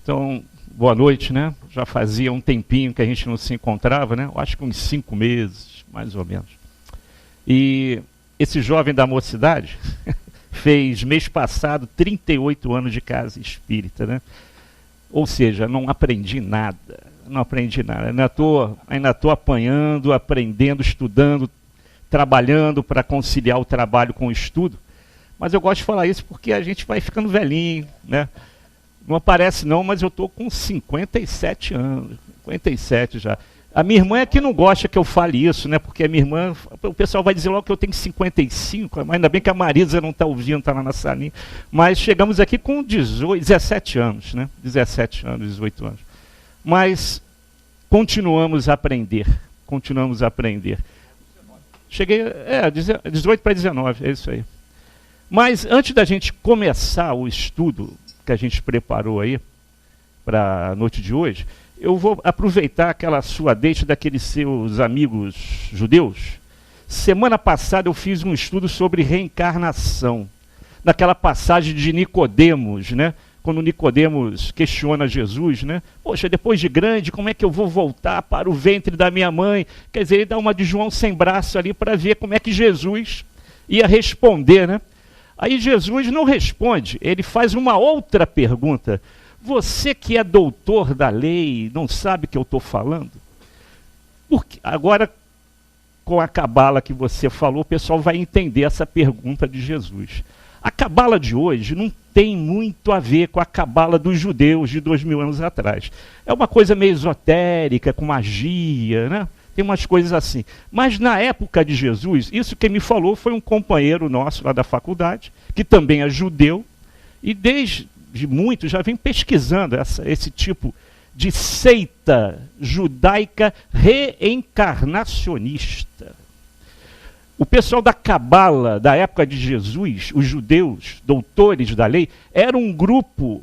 Então, boa noite, né? Já fazia um tempinho que a gente não se encontrava, né? Eu acho que uns 5 meses, mais ou menos. E esse jovem da mocidade fez, mês passado, 38 anos de casa espírita, né? Ou seja, não aprendi nada. Ainda estou apanhando, aprendendo, estudando, trabalhando para conciliar o trabalho com o estudo. Mas eu gosto de falar isso porque a gente vai ficando velhinho, né? Não aparece não, mas eu estou com 57 anos, 57 já. A minha irmã é que não gosta que eu fale isso, né? Porque a minha irmã, o pessoal vai dizer logo que eu tenho 55, mas ainda bem que a Marisa não está ouvindo, está lá na salinha. Mas chegamos aqui com 17 anos, né? 17 anos, 18 anos. Mas continuamos a aprender, Cheguei, 18 para 19, é isso aí. Mas antes da gente começar o estudo que a gente preparou aí para a noite de hoje, eu vou aproveitar aquela sua deixa daqueles seus amigos judeus. Semana passada eu fiz um estudo sobre reencarnação, naquela passagem de Nicodemos, né? Quando Nicodemos questiona Jesus, né? Poxa, depois de grande, como é que eu vou voltar para o ventre da minha mãe? Quer dizer, ele dá uma de João sem braço ali para ver como é que Jesus ia responder, né? Aí Jesus não responde, ele faz uma outra pergunta. Você que é doutor da lei, não sabe o que eu estou falando? Porque agora, com a cabala que você falou, o pessoal vai entender essa pergunta de Jesus. A cabala de hoje não tem muito a ver com a cabala dos judeus de 2000 anos atrás. É uma coisa meio esotérica, com magia, né? Tem umas coisas assim. Mas na época de Jesus, isso que me falou foi um companheiro nosso lá da faculdade, que também é judeu, e desde muito já vem pesquisando esse tipo de seita judaica reencarnacionista. O pessoal da Cabala, da época de Jesus, os judeus, doutores da lei, era um grupo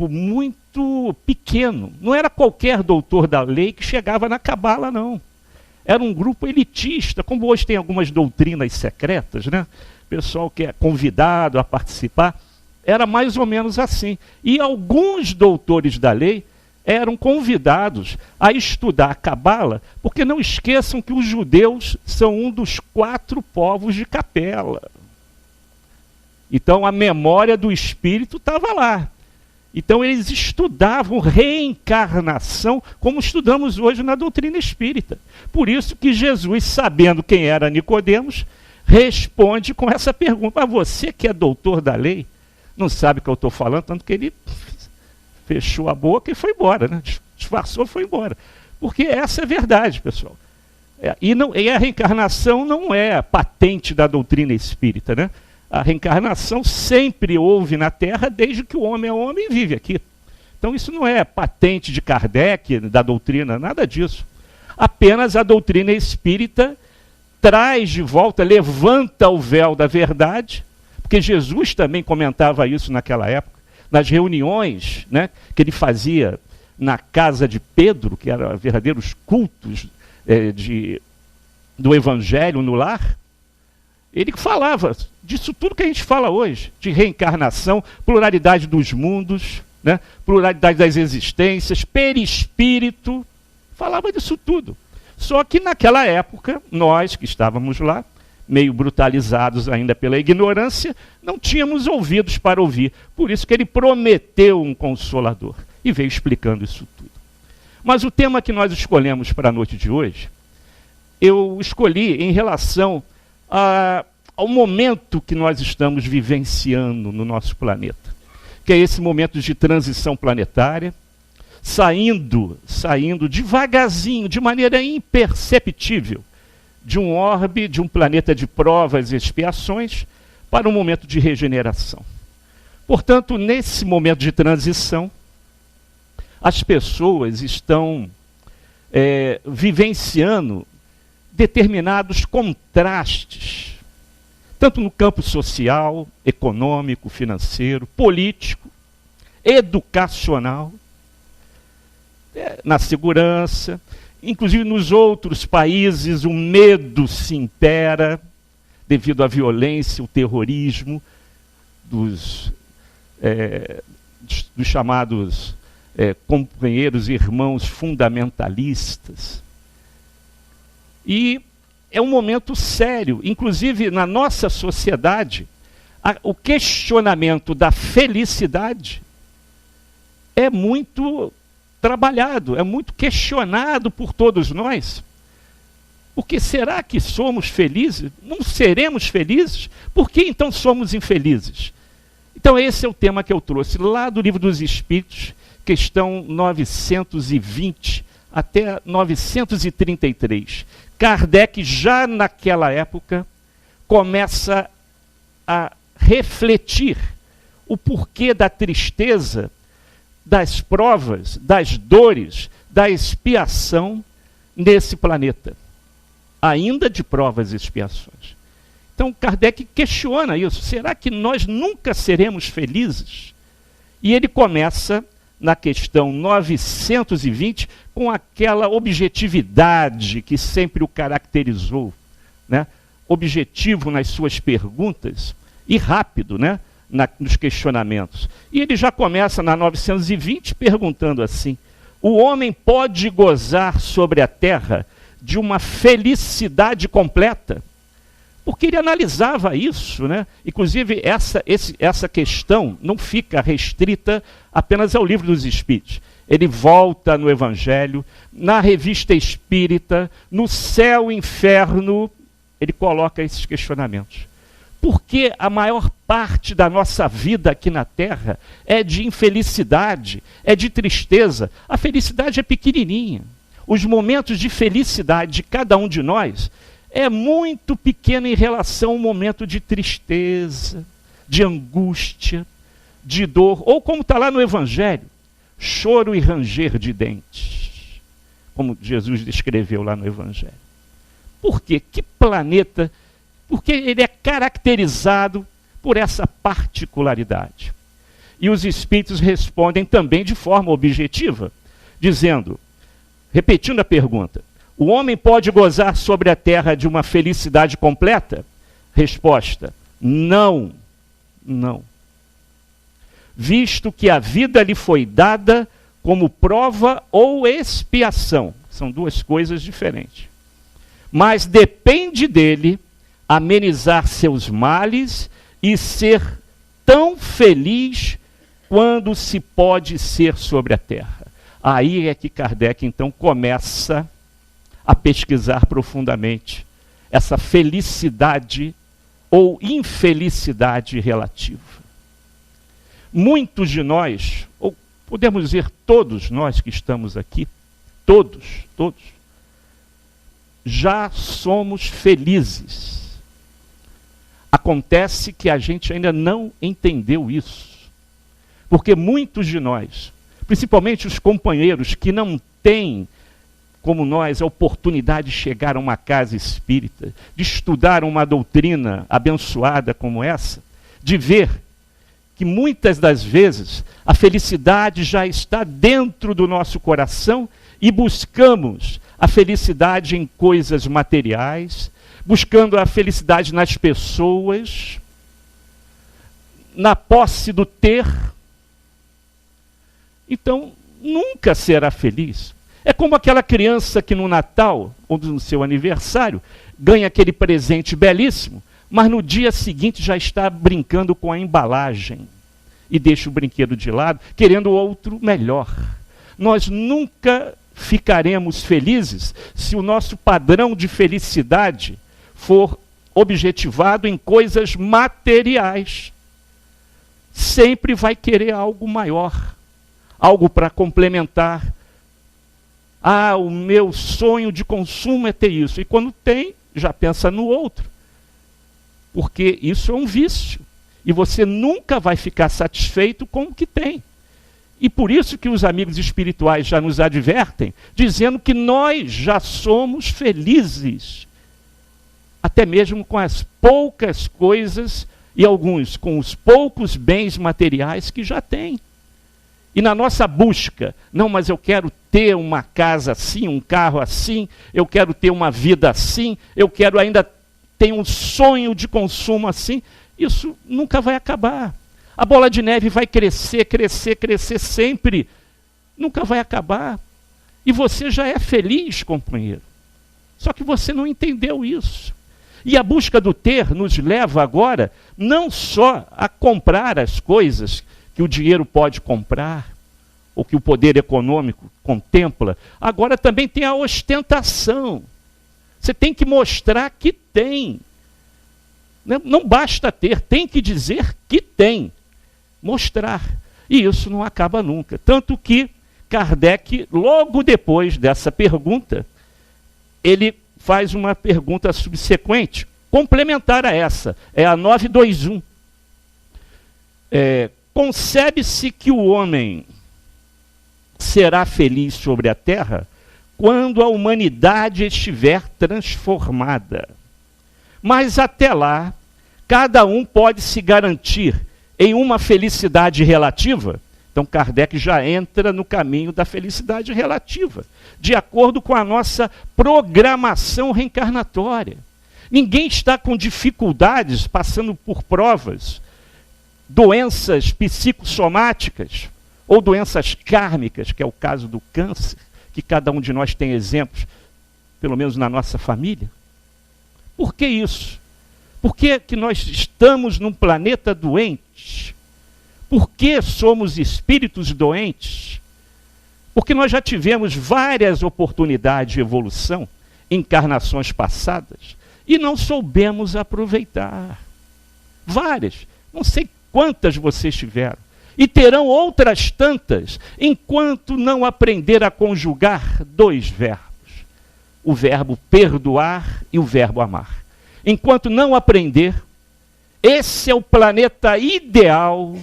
muito pequeno. Não era qualquer doutor da lei que chegava na Cabala, não. Era um grupo elitista, como hoje tem algumas doutrinas secretas, né? O pessoal que é convidado a participar, era mais ou menos assim. E alguns doutores da lei eram convidados a estudar a Cabala, porque não esqueçam que os judeus são um dos 4 povos de Capela. Então a memória do espírito estava lá. Então eles estudavam reencarnação, como estudamos hoje na doutrina espírita. Por isso que Jesus, sabendo quem era Nicodemos, responde com essa pergunta. Mas você que é doutor da lei, não sabe o que eu estou falando, tanto que ele fechou a boca e foi embora, né? Disfarçou e foi embora. Porque essa é a verdade, pessoal. E a reencarnação não é a patente da doutrina espírita, né? A reencarnação sempre houve na Terra desde que o homem é homem e vive aqui. Então isso não é patente de Kardec, da doutrina, nada disso. Apenas a doutrina espírita traz de volta, levanta o véu da verdade, porque Jesus também comentava isso naquela época, nas reuniões, né, que ele fazia na casa de Pedro, que eram verdadeiros cultos do Evangelho no lar. Ele falava disso tudo que a gente fala hoje, de reencarnação, pluralidade dos mundos, né? Pluralidade das existências, perispírito, falava disso tudo. Só que naquela época, nós que estávamos lá, meio brutalizados ainda pela ignorância, não tínhamos ouvidos para ouvir. Por isso que ele prometeu um consolador e veio explicando isso tudo. Mas o tema que nós escolhemos para a noite de hoje, eu escolhi em relação ao momento que nós estamos vivenciando no nosso planeta, que é esse momento de transição planetária, saindo devagarzinho, de maneira imperceptível, de um orbe, de um planeta de provas e expiações, para um momento de regeneração. Portanto, nesse momento de transição, as pessoas estão vivenciando determinados contrastes, tanto no campo social, econômico, financeiro, político, educacional, na segurança. Inclusive nos outros países o medo se impera devido à violência, o terrorismo dos chamados companheiros, irmãos fundamentalistas. E é um momento sério, inclusive na nossa sociedade, o questionamento da felicidade é muito trabalhado, é muito questionado por todos nós. Porque será que somos felizes? Não seremos felizes? Por que então somos infelizes? Então esse é o tema que eu trouxe lá do Livro dos Espíritos, questão 920 até 933. Kardec, já naquela época, começa a refletir o porquê da tristeza, das provas, das dores, da expiação nesse planeta. Ainda de provas e expiações. Então Kardec questiona isso. Será que nós nunca seremos felizes? E ele começa na questão 920 com aquela objetividade que sempre o caracterizou, né? Objetivo nas suas perguntas e rápido, né? Nos questionamentos. E ele já começa na 920 perguntando assim: o homem pode gozar sobre a terra de uma felicidade completa? Porque ele analisava isso, né? Inclusive essa questão não fica restrita apenas ao Livro dos Espíritos. Ele volta no Evangelho, na Revista Espírita, no Céu e Inferno, ele coloca esses questionamentos. Porque a maior parte da nossa vida aqui na Terra é de infelicidade, é de tristeza. A felicidade é pequenininha. Os momentos de felicidade de cada um de nós é muito pequeno em relação ao momento de tristeza, de angústia, de dor, ou como está lá no Evangelho, choro e ranger de dentes, como Jesus descreveu lá no Evangelho. Por quê? Que planeta? Porque ele é caracterizado por essa particularidade. E os Espíritos respondem também de forma objetiva, dizendo, repetindo a pergunta: o homem pode gozar sobre a terra de uma felicidade completa? Resposta: não, não. Visto que a vida lhe foi dada como prova ou expiação. São duas coisas diferentes. Mas depende dele amenizar seus males e ser tão feliz quando se pode ser sobre a terra. Aí é que Kardec então começa a pesquisar profundamente essa felicidade ou infelicidade relativa. Muitos de nós, ou podemos dizer todos nós que estamos aqui, todos, já somos felizes. Acontece que a gente ainda não entendeu isso. Porque muitos de nós, principalmente os companheiros que não têm, como nós, a oportunidade de chegar a uma casa espírita, de estudar uma doutrina abençoada como essa, de ver que muitas das vezes a felicidade já está dentro do nosso coração e buscamos a felicidade em coisas materiais, buscando a felicidade nas pessoas, na posse do ter. Então, nunca será feliz. É como aquela criança que no Natal, ou no seu aniversário, ganha aquele presente belíssimo, mas no dia seguinte já está brincando com a embalagem e deixa o brinquedo de lado, querendo outro melhor. Nós nunca ficaremos felizes se o nosso padrão de felicidade for objetivado em coisas materiais. Sempre vai querer algo maior, algo para complementar. Ah, o meu sonho de consumo é ter isso. E quando tem, já pensa no outro. Porque isso é um vício. E você nunca vai ficar satisfeito com o que tem. E por isso que os amigos espirituais já nos advertem, dizendo que nós já somos felizes. Até mesmo com as poucas coisas e alguns com os poucos bens materiais que já têm. E na nossa busca, não, mas eu quero ter uma casa assim, um carro assim, eu quero ter uma vida assim, eu quero ainda ter um sonho de consumo assim, isso nunca vai acabar. A bola de neve vai crescer, crescer, crescer sempre nunca vai acabar. E você já é feliz, companheiro. Só que você não entendeu isso. E a busca do ter nos leva agora não só a comprar as coisas que o dinheiro pode comprar, ou que o poder econômico contempla, agora também tem a ostentação. Você tem que mostrar que tem. Não basta ter, tem que dizer que tem. Mostrar. E isso não acaba nunca. Tanto que Kardec, logo depois dessa pergunta, ele faz uma pergunta subsequente, complementar a essa. É a 921. Concebe-se que o homem será feliz sobre a terra quando a humanidade estiver transformada. Mas até lá, cada um pode se garantir em uma felicidade relativa. Então Kardec já entra no caminho da felicidade relativa, de acordo com a nossa programação reencarnatória. Ninguém está com dificuldades, passando por provas, doenças psicossomáticas ou doenças kármicas, que é o caso do câncer, que cada um de nós tem exemplos, pelo menos na nossa família. Por que isso? Por que nós estamos num planeta doente? Por que somos espíritos doentes? Porque nós já tivemos várias oportunidades de evolução, encarnações passadas, e não soubemos aproveitar. Várias. Não sei quantas vocês tiveram. E terão outras tantas, enquanto não aprender a conjugar dois verbos. O verbo perdoar e o verbo amar. Enquanto não aprender, esse é o planeta ideal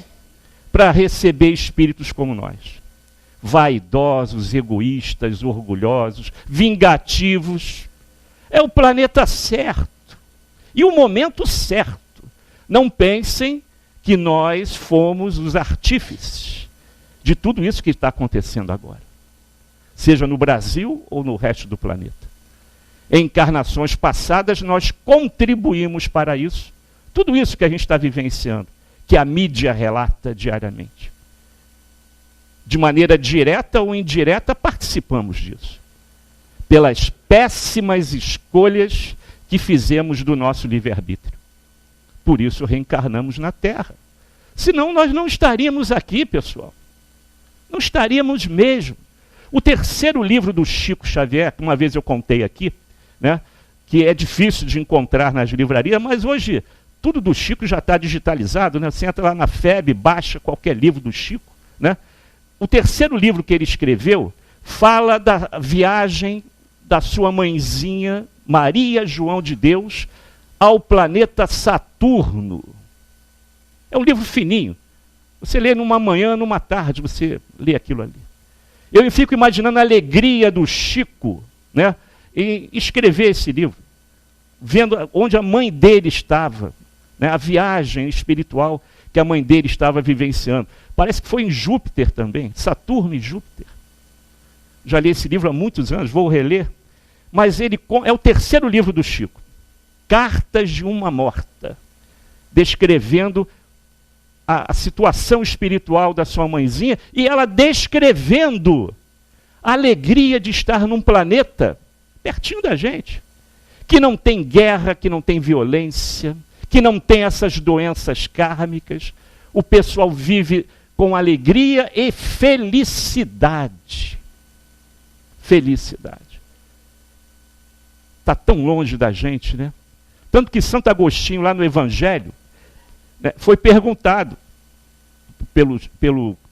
para receber espíritos como nós. Vaidosos, egoístas, orgulhosos, vingativos. É o planeta certo. E o momento certo. Não pensem que nós fomos os artífices de tudo isso que está acontecendo agora. Seja no Brasil ou no resto do planeta. Em encarnações passadas, nós contribuímos para isso. Tudo isso que a gente está vivenciando, que a mídia relata diariamente. De maneira direta ou indireta, participamos disso. Pelas péssimas escolhas que fizemos do nosso livre-arbítrio. Por isso reencarnamos na Terra. Senão nós não estaríamos aqui, pessoal. Não estaríamos mesmo. O terceiro livro do Chico Xavier, que uma vez eu contei aqui, né, que é difícil de encontrar nas livrarias, mas hoje tudo do Chico já está digitalizado, né? Você entra lá na FEB, baixa qualquer livro do Chico, né? O terceiro livro que ele escreveu fala da viagem da sua mãezinha, Maria João de Deus, ao planeta Saturno. É um livro fininho. Você lê numa manhã, numa tarde, você lê aquilo ali. Eu fico imaginando a alegria do Chico, né, em escrever esse livro, vendo onde a mãe dele estava, né, a viagem espiritual que a mãe dele estava vivenciando. Parece que foi em Júpiter também, Saturno e Júpiter. Já li esse livro há muitos anos, vou reler. Mas ele é o terceiro livro do Chico. Cartas de uma Morta, descrevendo a situação espiritual da sua mãezinha e ela descrevendo a alegria de estar num planeta pertinho da gente, que não tem guerra, que não tem violência, que não tem essas doenças kármicas. O pessoal vive com alegria e felicidade. Felicidade. Está tão longe da gente, né? Tanto que Santo Agostinho, lá no Evangelho, né, foi perguntado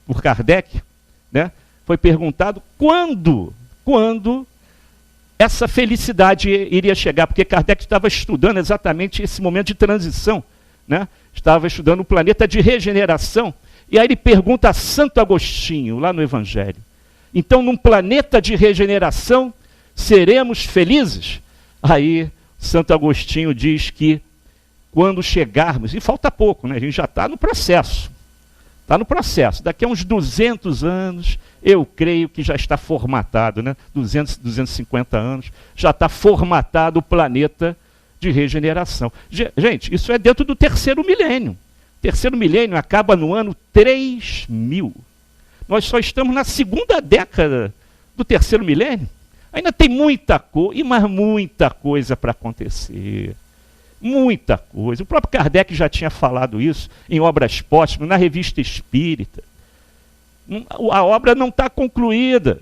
por Kardec, né, foi perguntado quando essa felicidade iria chegar, porque Kardec estava estudando exatamente esse momento de transição, né? Estava estudando o planeta de regeneração, e aí ele pergunta a Santo Agostinho, lá no Evangelho, então num planeta de regeneração, seremos felizes? Aí Santo Agostinho diz que quando chegarmos, e falta pouco, né? A gente já está no processo. Está no processo. Daqui a uns 200 anos, eu creio que já está formatado, né? 250 anos, já está formatado o planeta de regeneração. Gente, isso é dentro do terceiro milênio. O terceiro milênio acaba no ano 3000. Nós só estamos na segunda década do terceiro milênio. Ainda tem muita coisa, mas muita coisa para acontecer. Muita coisa. O próprio Kardec já tinha falado isso em Obras Póstumas, na Revista Espírita. A obra não está concluída.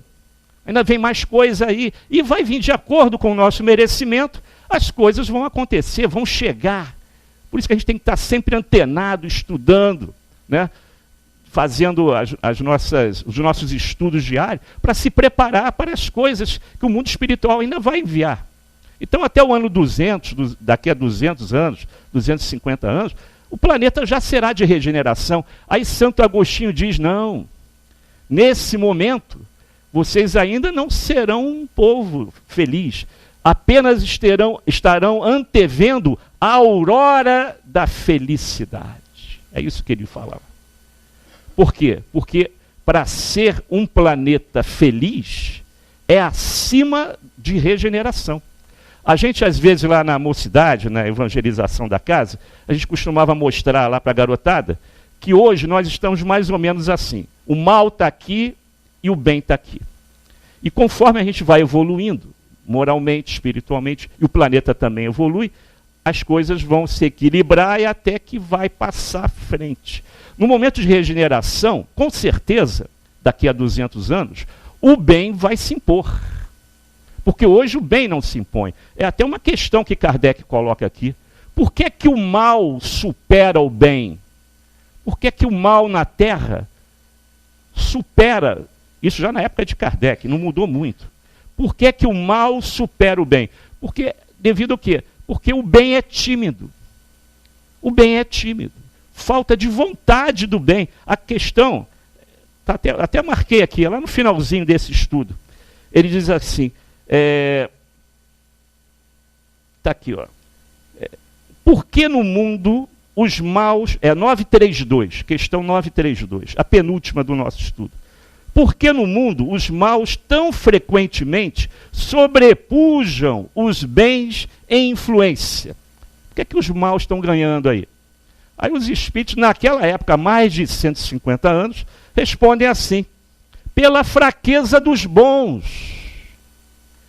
Ainda vem mais coisa aí. E vai vir de acordo com o nosso merecimento, as coisas vão acontecer, vão chegar. Por isso que a gente tem que estar sempre antenado, estudando, né? Fazendo os nossos estudos diários, para se preparar para as coisas que o mundo espiritual ainda vai enviar. Então, até o ano 200, daqui a 200 anos, 250 anos, o planeta já será de regeneração. Aí Santo Agostinho diz, não, nesse momento, vocês ainda não serão um povo feliz, apenas estarão antevendo a aurora da felicidade. É isso que ele falava. Por quê? Porque para ser um planeta feliz, é acima de regeneração. A gente, às vezes, lá na mocidade, na evangelização da casa, a gente costumava mostrar lá para a garotada que hoje nós estamos mais ou menos assim. O mal está aqui e o bem está aqui. E conforme a gente vai evoluindo, moralmente, espiritualmente, e o planeta também evolui, as coisas vão se equilibrar e até que vai passar à frente. No momento de regeneração, com certeza, daqui a 200 anos, o bem vai se impor. Porque hoje o bem não se impõe. É até uma questão que Kardec coloca aqui. Por que que o mal supera o bem? Por que que o mal na Terra supera, isso já na época de Kardec, não mudou muito. Por que que o mal supera o bem? Porque, devido ao quê? Porque o bem é tímido. O bem é tímido. Falta de vontade do bem. A questão, até marquei aqui, lá no finalzinho desse estudo, ele diz assim, está aqui, ó. Por que no mundo os maus, 932, questão 932, a penúltima do nosso estudo. Por que no mundo os maus tão frequentemente sobrepujam os bens em influência? Por que é que os maus estão ganhando aí? Aí os espíritos, naquela época, há mais de 150 anos, respondem assim, pela fraqueza dos bons.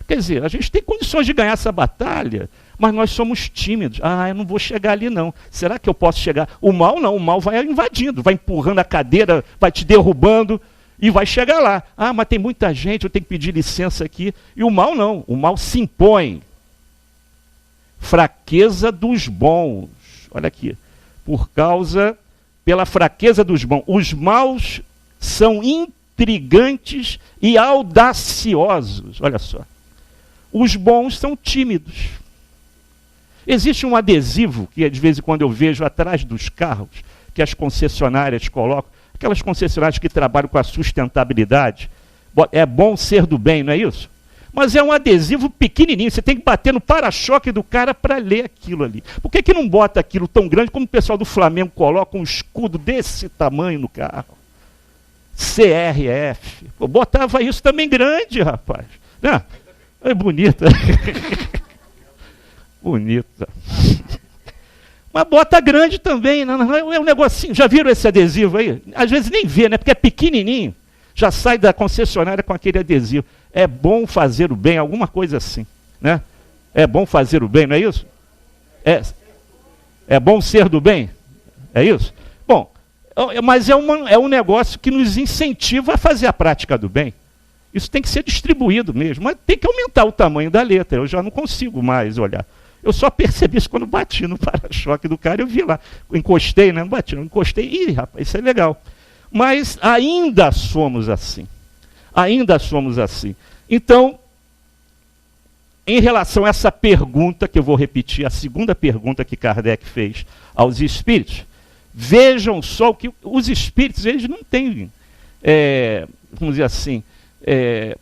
Quer dizer, a gente tem condições de ganhar essa batalha, mas nós somos tímidos. Eu não vou chegar ali não. Será que eu posso chegar? O mal não, o mal vai invadindo, vai empurrando a cadeira, vai te derrubando e vai chegar lá. Mas tem muita gente, eu tenho que pedir licença aqui. E o mal não, o mal se impõe. Fraqueza dos bons. Olha aqui. Pela fraqueza dos bons. Os maus são intrigantes e audaciosos. Olha só. Os bons são tímidos. Existe um adesivo que de vez em quando eu vejo atrás dos carros, que as concessionárias colocam, aquelas concessionárias que trabalham com a sustentabilidade. É bom ser do bem, não é isso? Mas é um adesivo pequenininho, você tem que bater no para-choque do cara para ler aquilo ali. Por que não bota aquilo tão grande como o pessoal do Flamengo coloca um escudo desse tamanho no carro? CRF. Eu botava isso também grande, rapaz. É bonita. Bonita. Mas bota grande também, não é um negocinho. Já viram esse adesivo aí? Às vezes nem vê, né? Porque é pequenininho. Já sai da concessionária com aquele adesivo. É bom fazer o bem, alguma coisa assim, né? É bom fazer o bem, não é isso? É bom ser do bem? É isso? Bom, mas é um negócio que nos incentiva a fazer a prática do bem. Isso tem que ser distribuído mesmo, mas tem que aumentar o tamanho da letra. Eu já não consigo mais olhar. Eu só percebi isso quando bati no para-choque do cara, eu vi lá. Encostei, né? Não bati, não encostei. Ih, rapaz, isso é legal. Mas ainda somos assim. Ainda somos assim. Então, em relação a essa pergunta, que eu vou repetir, a segunda pergunta que Kardec fez aos espíritos, vejam só que os espíritos, eles não têm, vamos dizer assim,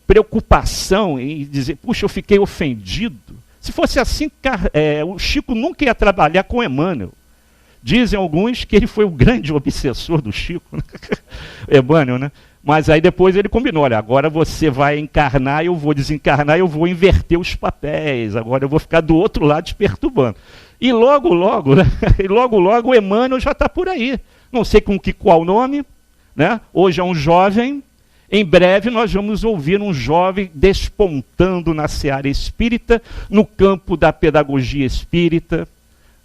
preocupação em dizer, puxa, eu fiquei ofendido. Se fosse assim, o Chico nunca ia trabalhar com Emmanuel. Dizem alguns que ele foi o grande obsessor do Chico, né? Emmanuel, né? Mas aí depois ele combinou, olha, agora você vai encarnar, eu vou desencarnar, eu vou inverter os papéis, agora eu vou ficar do outro lado te perturbando. E logo, logo, né? O Emmanuel já está por aí. Não sei com qual nome, né? Hoje é um jovem, Em breve nós vamos ouvir um jovem despontando na seara espírita, no campo da pedagogia espírita,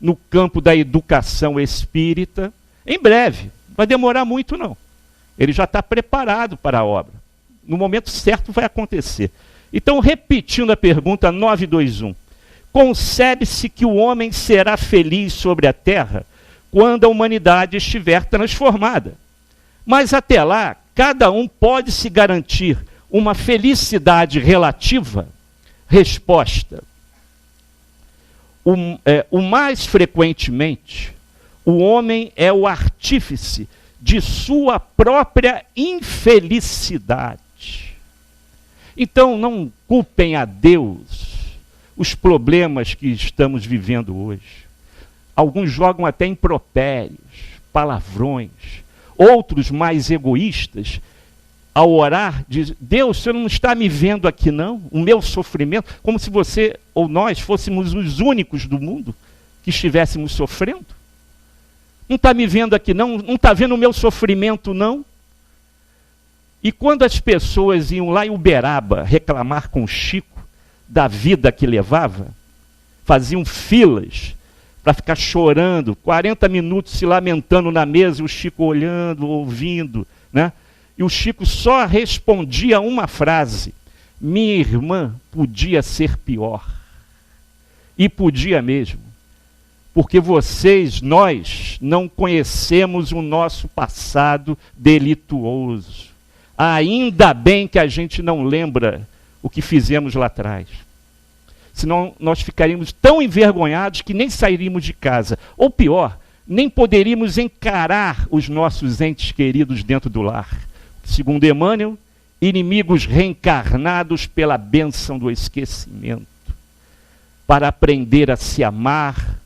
no campo da educação espírita. Em breve, não vai demorar muito não. Ele já está preparado para a obra. No momento certo vai acontecer. Então, repetindo a pergunta 921, concebe-se que o homem será feliz sobre a terra quando a humanidade estiver transformada. Mas até lá, cada um pode se garantir uma felicidade relativa? Resposta: o mais frequentemente, o homem é o artífice de sua própria infelicidade. Então, não culpem a Deus os problemas que estamos vivendo hoje. Alguns jogam até impropérios, palavrões. Outros, mais egoístas, ao orar, dizem: Deus, o Senhor não está me vendo aqui não? O meu sofrimento, como se você ou nós fôssemos os únicos do mundo que estivéssemos sofrendo. Não está me vendo aqui não? Não está vendo o meu sofrimento não? E quando as pessoas iam lá em Uberaba reclamar com o Chico da vida que levava, faziam filas para ficar chorando, 40 minutos se lamentando na mesa, e o Chico olhando, ouvindo, né? E o Chico só respondia uma frase: minha irmã podia ser pior. E podia mesmo. Porque nós não conhecemos o nosso passado delituoso. Ainda bem que a gente não lembra o que fizemos lá atrás. Senão nós ficaríamos tão envergonhados que nem sairíamos de casa. Ou pior, nem poderíamos encarar os nossos entes queridos dentro do lar. Segundo Emmanuel, inimigos reencarnados pela bênção do esquecimento, para aprender a se amar,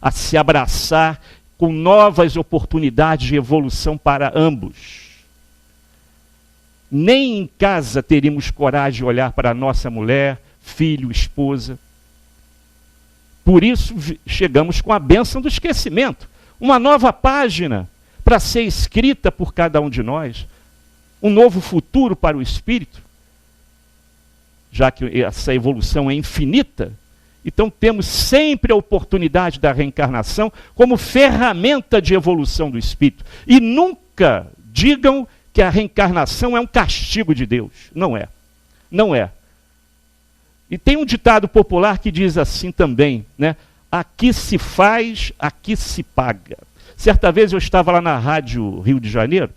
a se abraçar, com novas oportunidades de evolução para ambos. Nem em casa teríamos coragem de olhar para a nossa mulher, filho, esposa. Por isso chegamos com a bênção do esquecimento. Uma nova página para ser escrita por cada um de nós. Um novo futuro para o espírito. Já que essa evolução é infinita, então temos sempre a oportunidade da reencarnação como ferramenta de evolução do espírito. E nunca digam que a reencarnação é um castigo de Deus. Não é. Não é. E tem um ditado popular que diz assim também, né? Aqui se faz, aqui se paga. Certa vez eu estava lá na Rádio Rio de Janeiro,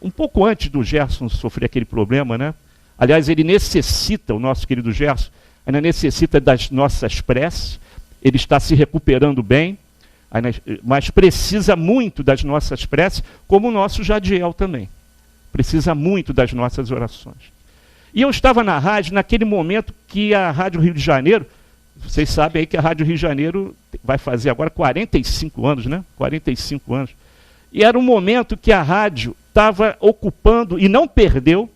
um pouco antes do Gerson sofrer aquele problema, né? Aliás, ele necessita, o nosso querido Gerson, ainda necessita das nossas preces, ele está se recuperando bem, mas precisa muito das nossas preces, como o nosso Jadiel também. Precisa muito das nossas orações. E eu estava na rádio, naquele momento que a Rádio Rio de Janeiro, vocês sabem aí que a Rádio Rio de Janeiro vai fazer agora 45 anos, né? 45 anos. E era um momento que a rádio estava ocupando, e não perdeu,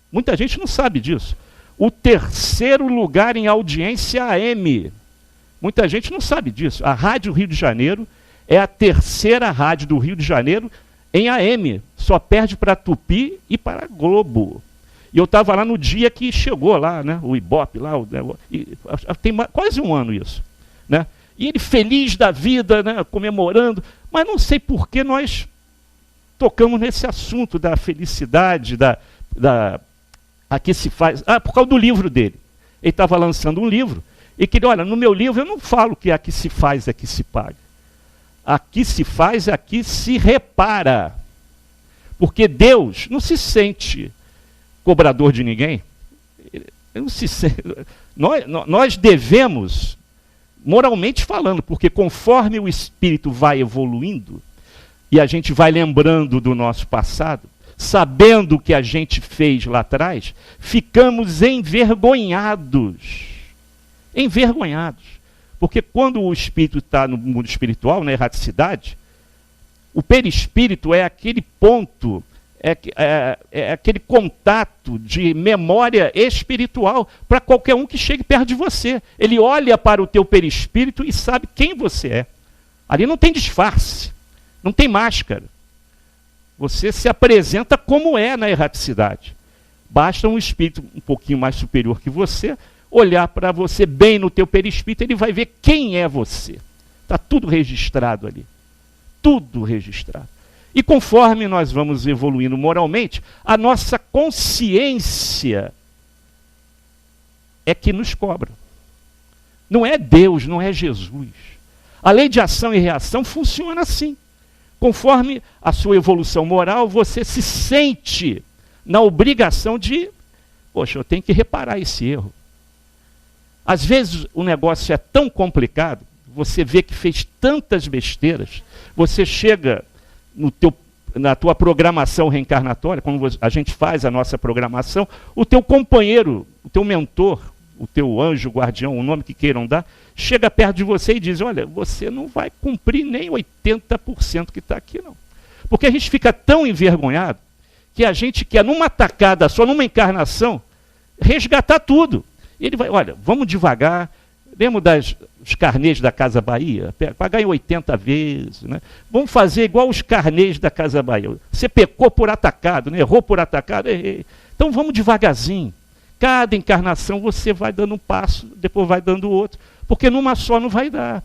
muita gente não sabe disso, o 3º lugar em audiência AM. Muita gente não sabe disso. A Rádio Rio de Janeiro é a 3ª rádio do Rio de Janeiro em AM. Só perde para a Tupi e para a Globo. E eu estava lá no dia que chegou lá, né, o Ibope, lá, tem quase um ano isso. Né? E ele feliz da vida, né, comemorando, mas não sei por que nós tocamos nesse assunto da felicidade, a que se faz. Por causa do livro dele. Ele estava lançando um livro, e que, olha, no meu livro eu não falo que aqui se faz, aqui se paga. Aqui se faz, aqui se repara. Porque Deus não se sente cobrador de ninguém. Não se sente. Nós devemos, moralmente falando, porque conforme o espírito vai evoluindo, e a gente vai lembrando do nosso passado, sabendo o que a gente fez lá atrás, ficamos envergonhados. Envergonhados. Porque quando o espírito está no mundo espiritual, na erraticidade, o perispírito é aquele ponto, é aquele contato de memória espiritual para qualquer um que chegue perto de você. Ele olha para o teu perispírito e sabe quem você é. Ali não tem disfarce, não tem máscara. Você se apresenta como é na erraticidade. Basta um espírito um pouquinho mais superior que você olhar para você bem no teu perispírito, ele vai ver quem é você. Está tudo registrado ali. Tudo registrado. E conforme nós vamos evoluindo moralmente, a nossa consciência é que nos cobra. Não é Deus, não é Jesus. A lei de ação e reação funciona assim. Conforme a sua evolução moral, você se sente na obrigação de, poxa, eu tenho que reparar esse erro. Às vezes o negócio é tão complicado, você vê que fez tantas besteiras, você chega na tua programação reencarnatória, quando a gente faz a nossa programação, o teu companheiro, o teu mentor, o teu anjo, guardião, o nome que queiram dar, chega perto de você e diz, olha, você não vai cumprir nem 80% que está aqui, não. Porque a gente fica tão envergonhado que a gente quer, numa tacada só, numa encarnação, resgatar tudo. E ele vai, olha, vamos devagar, lembra dos carnês da Casa Bahia? Pagar em 80 vezes, né? Vamos fazer igual os carnês da Casa Bahia. Você pecou por atacado, né? Errou por atacado, errei. Então vamos devagarzinho. Cada encarnação você vai dando um passo, depois vai dando outro. Porque numa só não vai dar.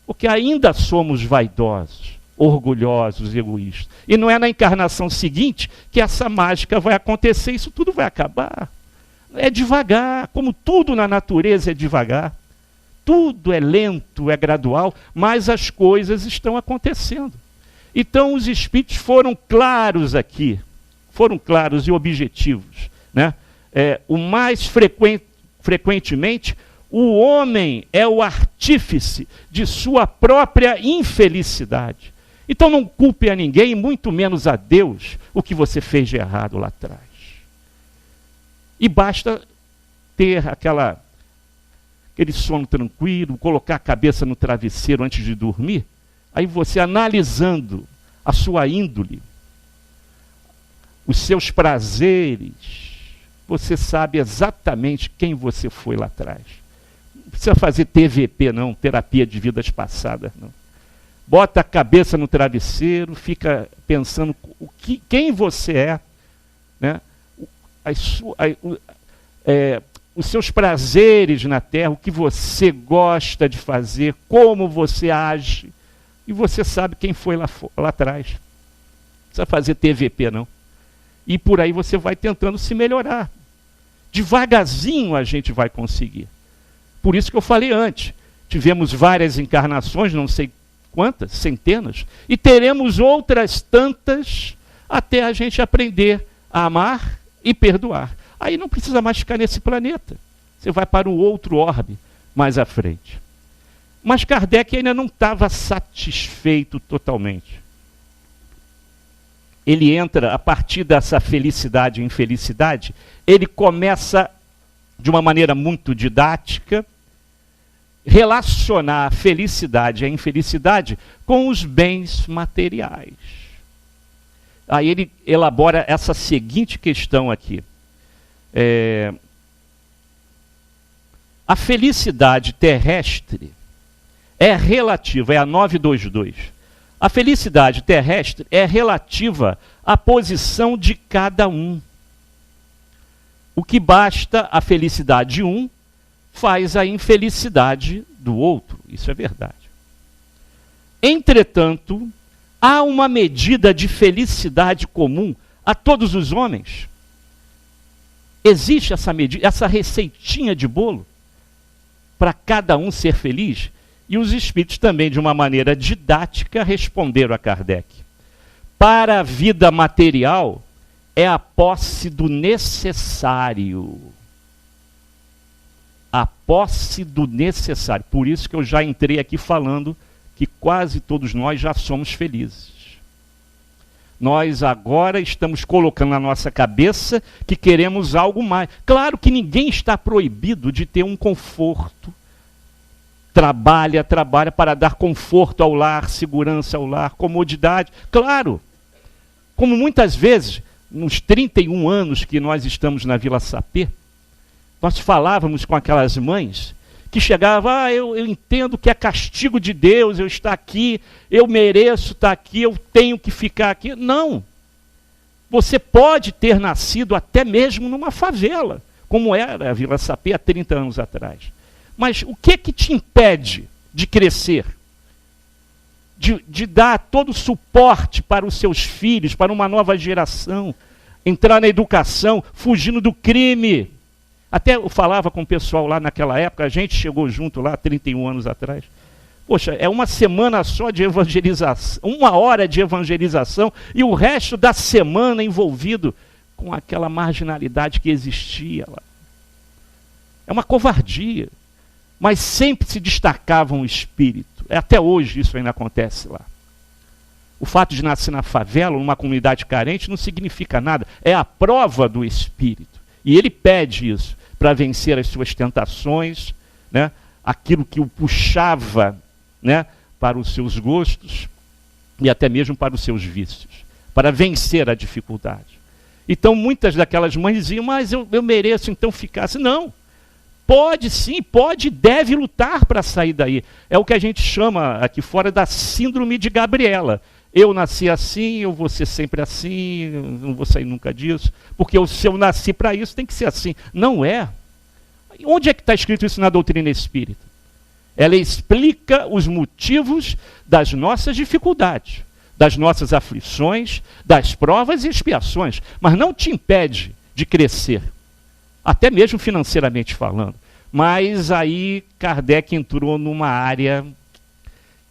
Porque ainda somos vaidosos, orgulhosos, egoístas. E não é na encarnação seguinte que essa mágica vai acontecer, isso tudo vai acabar. É devagar, como tudo na natureza é devagar. Tudo é lento, é gradual, mas as coisas estão acontecendo. Então os espíritos foram claros aqui, foram claros e objetivos, né? O mais frequentemente, o homem é o artífice de sua própria infelicidade. Então não culpe a ninguém, muito menos a Deus, o que você fez de errado lá atrás. E basta ter aquele sono tranquilo, colocar a cabeça no travesseiro antes de dormir, aí você analisando a sua índole, os seus prazeres, você sabe exatamente quem você foi lá atrás. Não precisa fazer TVP não, terapia de vidas passadas não. Bota a cabeça no travesseiro, fica pensando quem você é, né? Os seus prazeres na Terra, o que você gosta de fazer, como você age, e você sabe quem foi lá atrás. Não precisa fazer TVP não. E por aí você vai tentando se melhorar. Devagarzinho a gente vai conseguir. Por isso que eu falei antes, tivemos várias encarnações, não sei quantas, centenas, e teremos outras tantas até a gente aprender a amar e perdoar. Aí não precisa mais ficar nesse planeta. Você vai para um outro orbe mais à frente. Mas Kardec ainda não estava satisfeito totalmente. Ele entra, a partir dessa felicidade e infelicidade, ele começa, de uma maneira muito didática, relacionar a felicidade e a infelicidade com os bens materiais. Aí ele elabora essa seguinte questão aqui. A felicidade terrestre é relativa, é a 922. A felicidade terrestre é relativa à posição de cada um. O que basta a felicidade de um faz a infelicidade do outro. Isso é verdade. Entretanto, há uma medida de felicidade comum a todos os homens. Existe essa medida, essa receitinha de bolo para cada um ser feliz? E os espíritos também, de uma maneira didática, responderam a Kardec. Para a vida material, é a posse do necessário. A posse do necessário. Por isso que eu já entrei aqui falando que quase todos nós já somos felizes. Nós agora estamos colocando na nossa cabeça que queremos algo mais. Claro que ninguém está proibido de ter um conforto. Trabalha para dar conforto ao lar, segurança ao lar, comodidade. Claro, como muitas vezes, nos 31 anos que nós estamos na Vila Sapê, nós falávamos com aquelas mães que chegava, eu entendo que é castigo de Deus, eu estar aqui, eu mereço estar aqui, eu tenho que ficar aqui. Não. Você pode ter nascido até mesmo numa favela, como era a Vila Sapê há 30 anos atrás. Mas o que te impede de crescer? De dar todo o suporte para os seus filhos, para uma nova geração, entrar na educação, fugindo do crime. Até eu falava com o pessoal lá naquela época, a gente chegou junto lá 31 anos atrás. Poxa, é uma semana só de evangelização, 1 hora de evangelização e o resto da semana envolvido com aquela marginalidade que existia lá. É uma covardia, mas sempre se destacava um espírito. Até hoje isso ainda acontece lá. O fato de nascer na favela, numa comunidade carente, não significa nada. É a prova do espírito. E ele pede isso para vencer as suas tentações, né? Aquilo que o puxava, né, para os seus gostos e até mesmo para os seus vícios, para vencer a dificuldade. Então muitas daquelas mães diziam, mas eu mereço então ficar assim. Não, pode sim, pode e deve lutar para sair daí. É o que a gente chama aqui fora da síndrome de Gabriela. Eu nasci assim, eu vou ser sempre assim, não vou sair nunca disso, porque se eu nasci para isso, tem que ser assim. Não é. Onde é que está escrito isso na doutrina espírita? Ela explica os motivos das nossas dificuldades, das nossas aflições, das provas e expiações, mas não te impede de crescer, até mesmo financeiramente falando. Mas aí Kardec entrou numa área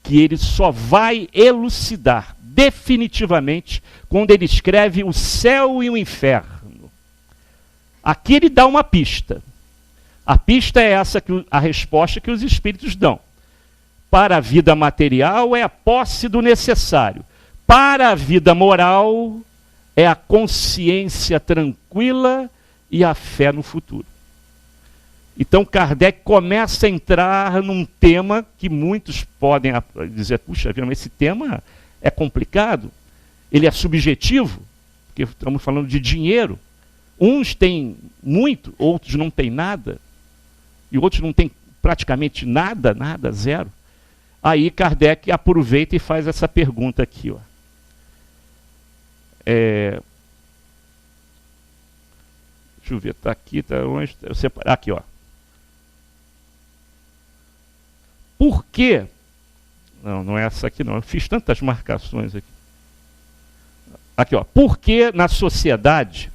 que ele só vai elucidar definitivamente quando ele escreve o céu e o inferno. Aqui ele dá uma pista. A pista é essa, a resposta que os espíritos dão. Para a vida material é a posse do necessário. Para a vida moral é a consciência tranquila e a fé no futuro. Então Kardec começa a entrar num tema que muitos podem dizer, puxa vida, mas esse tema é complicado, ele é subjetivo, porque estamos falando de dinheiro. Uns têm muito, outros não têm nada, e outros não têm praticamente nada, zero. Aí Kardec aproveita e faz essa pergunta aqui, ó. Deixa eu ver, está aqui, está onde? Aqui, ó. Por quê? Não é essa aqui não, eu fiz tantas marcações aqui. Aqui, ó. Por que na sociedade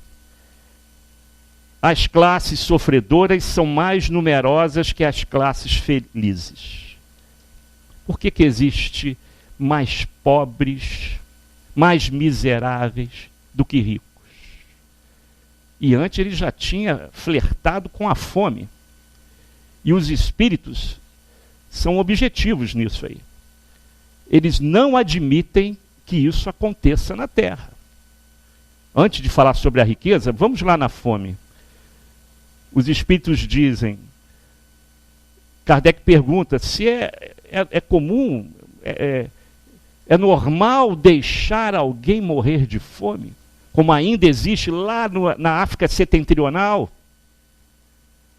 as classes sofredoras são mais numerosas que as classes felizes? Por que existe mais pobres, mais miseráveis do que ricos? E antes ele já tinha flertado com a fome. E os espíritos são objetivos nisso aí. Eles não admitem que isso aconteça na Terra. Antes de falar sobre a riqueza, vamos lá na fome. Os espíritos dizem, Kardec pergunta se é comum, é normal deixar alguém morrer de fome, como ainda existe lá na África setentrional.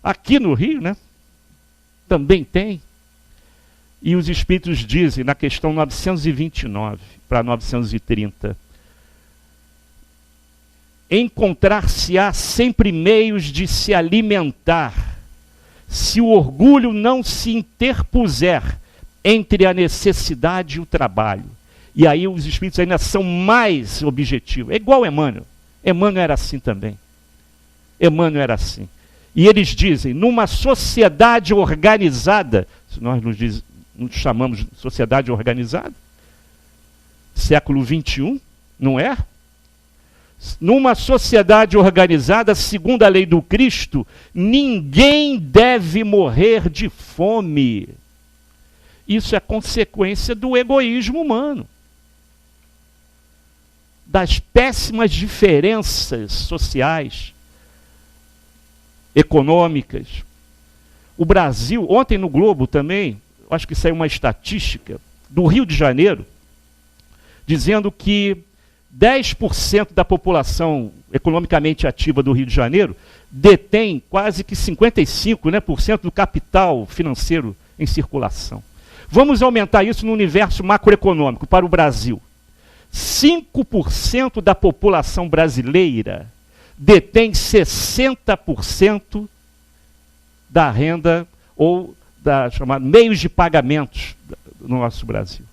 Aqui no Rio, né? Também tem. E os espíritos dizem, na questão 929 para 930, encontrar-se-á sempre meios de se alimentar, se o orgulho não se interpuser entre a necessidade e o trabalho. E aí os espíritos ainda são mais objetivos. É igual Emmanuel. Emmanuel era assim também. Emmanuel era assim. E eles dizem, numa sociedade organizada, se nós nos chamamos de sociedade organizada, século XXI, não é? Numa sociedade organizada, segundo a lei do Cristo, ninguém deve morrer de fome. Isso é consequência do egoísmo humano, das péssimas diferenças sociais, econômicas. O Brasil, ontem no Globo também, acho que saiu uma estatística do Rio de Janeiro, dizendo que 10% da população economicamente ativa do Rio de Janeiro detém quase que 55%, né, por cento do capital financeiro em circulação. Vamos aumentar isso no universo macroeconômico para o Brasil. 5% da população brasileira detém 60% da renda ou da chamada meios de pagamentos no nosso Brasil.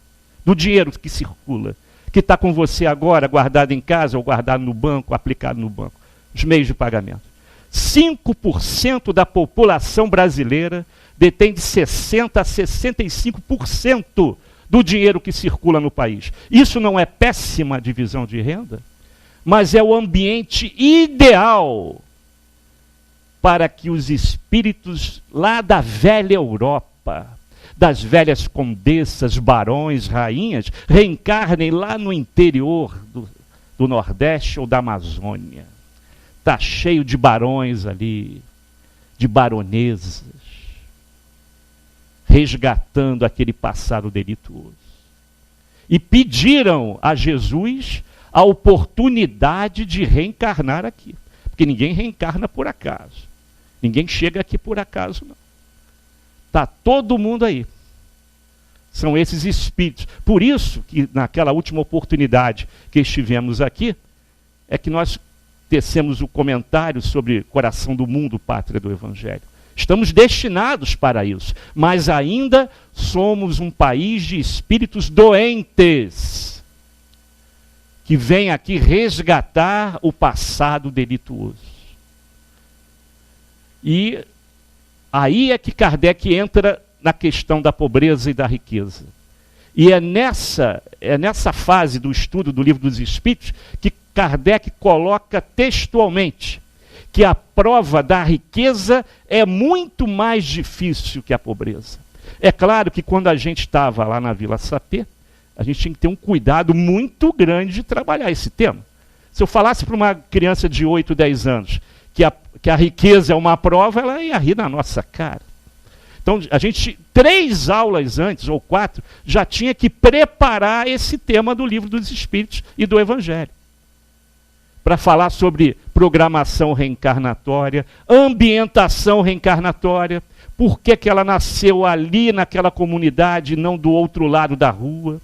Do dinheiro que circula, que está com você agora, guardado em casa ou guardado no banco, aplicado no banco. Os meios de pagamento. 5% da população brasileira detém de 60% a 65% do dinheiro que circula no país. Isso não é péssima divisão de renda, mas é o ambiente ideal para que os espíritos lá da velha Europa, das velhas condessas, barões, rainhas, reencarnem lá no interior do Nordeste ou da Amazônia. Está cheio de barões ali, de baronesas, resgatando aquele passado delituoso. E pediram a Jesus a oportunidade de reencarnar aqui. Porque ninguém reencarna por acaso. Ninguém chega aqui por acaso, não. Está todo mundo aí. São esses espíritos. Por isso que naquela última oportunidade que estivemos aqui, é que nós tecemos o comentário sobre Coração do Mundo, Pátria do Evangelho. Estamos destinados para isso, mas ainda somos um país de espíritos doentes, que vêm aqui resgatar o passado delituoso. E aí é que Kardec entra na questão da pobreza e da riqueza. E é nessa fase do estudo do Livro dos Espíritos que Kardec coloca textualmente que a prova da riqueza é muito mais difícil que a pobreza. É claro que quando a gente estava lá na Vila Sapê, a gente tinha que ter um cuidado muito grande de trabalhar esse tema. Se eu falasse para uma criança de 8, 10 anos que a riqueza é uma prova, ela ia rir na nossa cara. Então, a gente, 3 aulas antes, ou 4, já tinha que preparar esse tema do Livro dos Espíritos e do Evangelho. Para falar sobre programação reencarnatória, ambientação reencarnatória, por que ela nasceu ali naquela comunidade e não do outro lado da rua.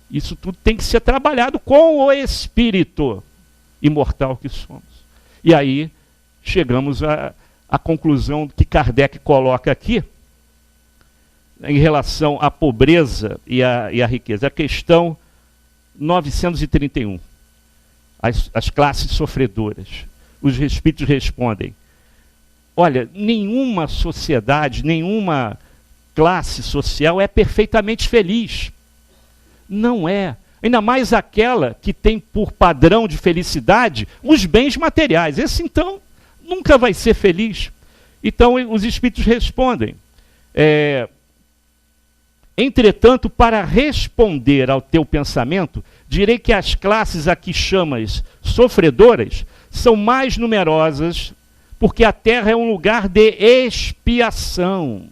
Isso tudo tem que ser trabalhado com o espírito imortal que somos. E aí chegamos à conclusão que Kardec coloca aqui, em relação à pobreza e à riqueza. A questão 931. As classes sofredoras. Os espíritos respondem: olha, nenhuma sociedade, nenhuma classe social é perfeitamente feliz. Não é. Ainda mais aquela que tem por padrão de felicidade os bens materiais. Esse, então, nunca vai ser feliz. Então, os espíritos respondem: entretanto, para responder ao teu pensamento, direi que as classes a que chamas sofredoras são mais numerosas, porque a terra é um lugar de expiação.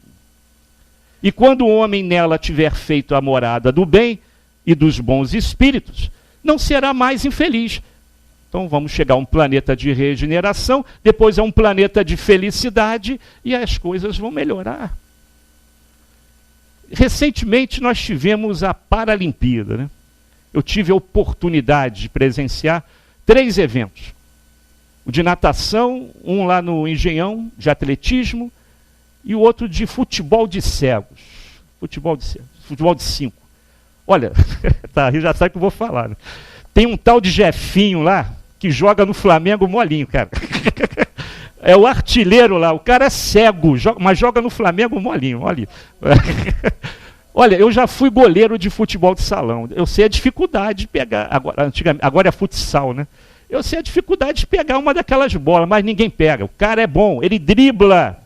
E quando o homem nela tiver feito a morada do bem e dos bons espíritos, não será mais infeliz. Então vamos chegar a um planeta de regeneração, depois a um planeta de felicidade, e as coisas vão melhorar. Recentemente nós tivemos a Paralimpíada, né? Eu tive a oportunidade de presenciar 3 eventos. O de natação, um lá no Engenhão, de atletismo, e o outro de futebol de cegos. Futebol de 5. Olha, tá, já sabe o que eu vou falar, né? Tem um tal de Jefinho lá, que joga no Flamengo molinho, cara. É o artilheiro lá, o cara é cego, mas joga no Flamengo molinho, olha. Olha, eu já fui goleiro de futebol de salão. Eu sei a dificuldade de pegar, agora é futsal, né? Eu sei a dificuldade de pegar uma daquelas bolas, mas ninguém pega. O cara é bom, ele dribla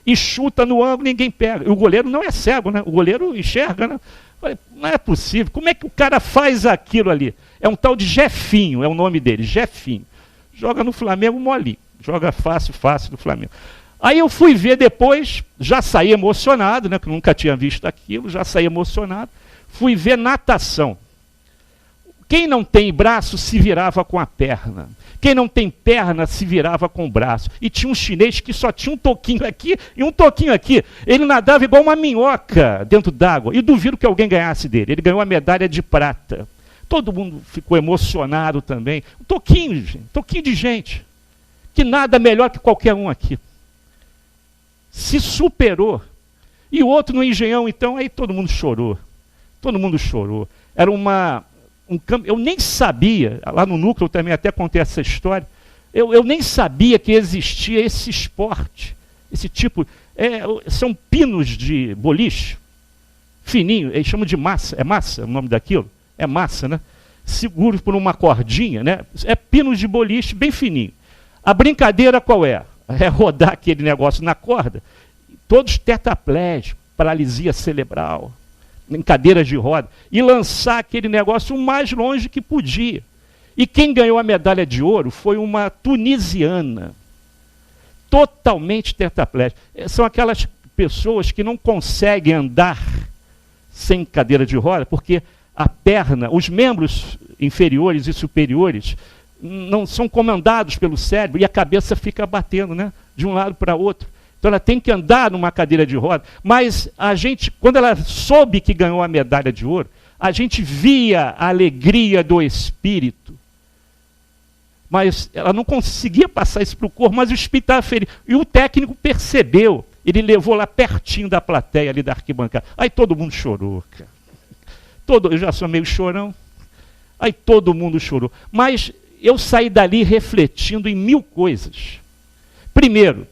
e chuta no ângulo, ninguém pega. E o goleiro não é cego, né? O goleiro enxerga, né? Não é possível. Como é que o cara faz aquilo ali? É um tal de Jefinho, é o nome dele, Jefinho. Joga no Flamengo molinho. Joga fácil no Flamengo. Aí eu fui ver depois, já saí emocionado, né, que nunca tinha visto aquilo, já saí emocionado. Fui ver natação. Quem não tem braço se virava com a perna. Quem não tem perna se virava com o braço. E tinha um chinês que só tinha um toquinho aqui e um toquinho aqui. Ele nadava igual uma minhoca dentro d'água. E duvido que alguém ganhasse dele. Ele ganhou a medalha de prata. Todo mundo ficou emocionado também. Um toquinho, gente, toquinho de gente. Que nada melhor que qualquer um aqui. Se superou. E o outro no Engenhão, então, aí todo mundo chorou. Todo mundo chorou. Era um campo, eu nem sabia, lá no núcleo eu também até contei essa história, eu nem sabia que existia esse esporte, esse tipo, são pinos de boliche, fininho, eles chamam de massa, é massa o nome daquilo? É massa, né? Seguro por uma cordinha, né? É pinos de boliche bem fininho. A brincadeira qual é? É rodar aquele negócio na corda, todos tetraplégicos, paralisia cerebral, em cadeiras de roda, e lançar aquele negócio o mais longe que podia. E quem ganhou a medalha de ouro foi uma tunisiana, totalmente tetraplégica. São aquelas pessoas que não conseguem andar sem cadeira de roda, porque a perna, os membros inferiores e superiores não são comandados pelo cérebro e a cabeça fica batendo, né, de um lado para outro. Então ela tem que andar numa cadeira de roda. Mas a gente, quando ela soube que ganhou a medalha de ouro, a gente via a alegria do espírito. Mas ela não conseguia passar isso para o corpo, mas o espírito estava feliz. E o técnico percebeu. Ele levou lá pertinho da plateia, ali da arquibancada. Aí todo mundo chorou, cara. Eu já sou meio chorão. Aí todo mundo chorou. Mas eu saí dali refletindo em 1000 coisas. Primeiro,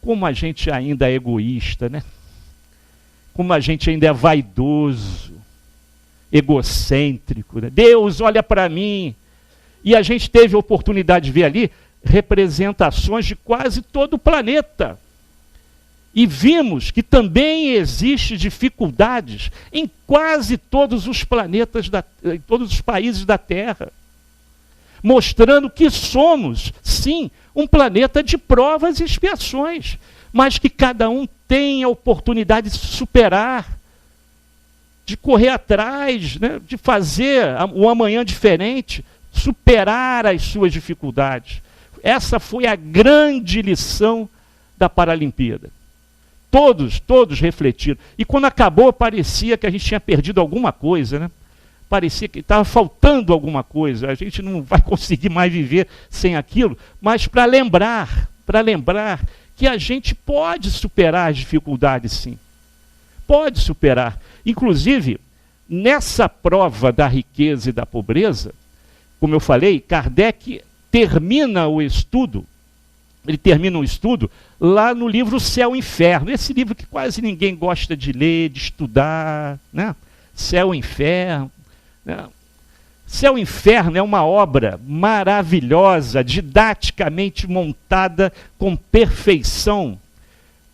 como a gente ainda é egoísta, né? Como a gente ainda é vaidoso, egocêntrico, né? Deus, olha para mim. E a gente teve a oportunidade de ver ali representações de quase todo o planeta. E vimos que também existe dificuldades em quase todos os planetas, em todos os países da Terra. Mostrando que somos, sim, um planeta de provas e expiações, mas que cada um tem a oportunidade de se superar, de correr atrás, né, de fazer o amanhã diferente, superar as suas dificuldades. Essa foi a grande lição da Paralimpíada. Todos refletiram. E quando acabou, parecia que a gente tinha perdido alguma coisa, né? Parecia que estava faltando alguma coisa, a gente não vai conseguir mais viver sem aquilo, mas para lembrar que a gente pode superar as dificuldades, sim. Pode superar. Inclusive, nessa prova da riqueza e da pobreza, como eu falei, Kardec termina o estudo, ele termina o estudo lá no livro Céu e Inferno, esse livro que quase ninguém gosta de ler, de estudar, né? Céu e Inferno. Céu e Inferno é uma obra maravilhosa, didaticamente montada com perfeição,